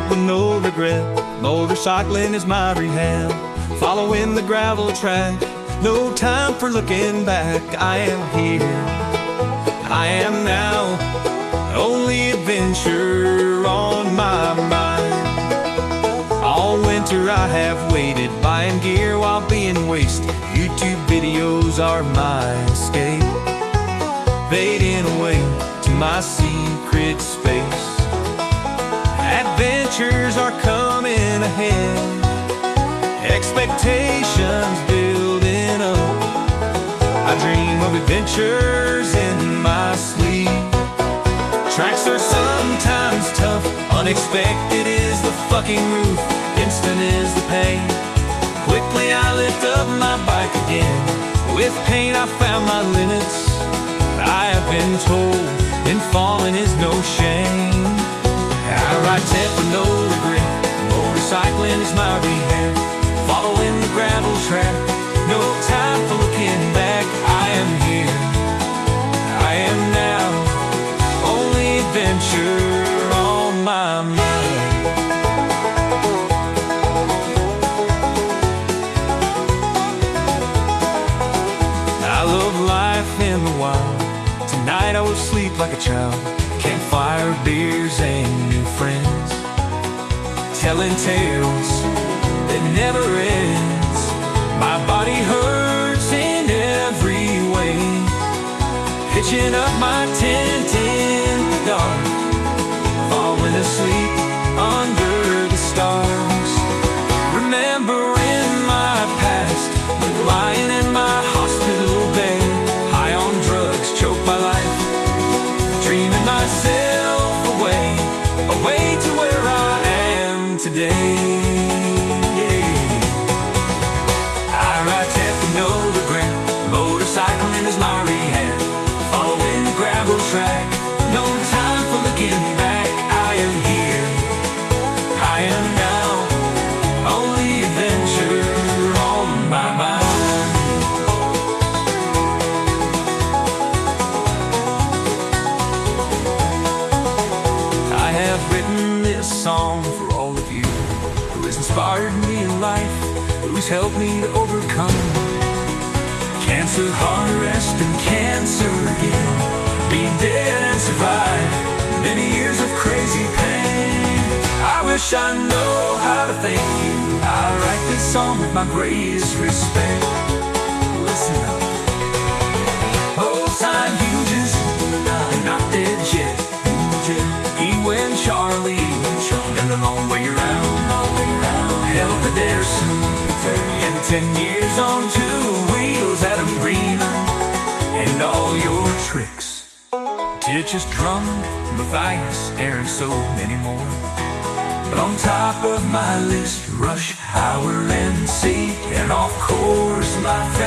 with no regret. Motorcycling is my rehab, following the gravel track. No time for looking back. I am here, I am now. Only adventure on my mind. All winter I have waited, buying gear while being wasted. YouTube videos are my escape, fading away to my secret space. Adventures are coming ahead, expectations building up. I dream of adventures in my sleep. Tracks are sometimes tough, unexpected is the fucking roof, instant is the pain. Quickly I lift up my bike again. With pain I found my limits. I have been told, and falling is no shame. I ride tech with no regret. Motorcycling is my rehab, following the gravel track. No time for looking back. I am here, I am now. Only adventure on my mind. I love life in the wild. Tonight I will sleep like a child. Campfire, beers, and new friends, telling tales that never ends. My body hurts in every way, pitching up my tent in the dark, falling asleep under the stars. Remembering my past, lying in my hospital bed, high on drugs, choked by life, dreaming myself away, away to where I am today. I ride tech with no regret. Motorcycling is my rehab, following the gravel track. No time for looking back. I am here, I am now. Only adventure on my mind. I have written this song for all of you who has inspired me in life, who's helped me to overcome cancer, heart arrest, and cancer again. Being dead and survive many years of crazy pain. I wish I know how to thank you. I write this song with my greatest respect. Listen up. Old time Hughes, and not dead yet. He went Charlie, and the long way around. Held the dare soon, and 10 years on 2 wheels, Adam Green, and all your tricks. Ditches, Drum, Matthias, Aaron, so many more. But on top of my list, RushhourMC, and of course my family.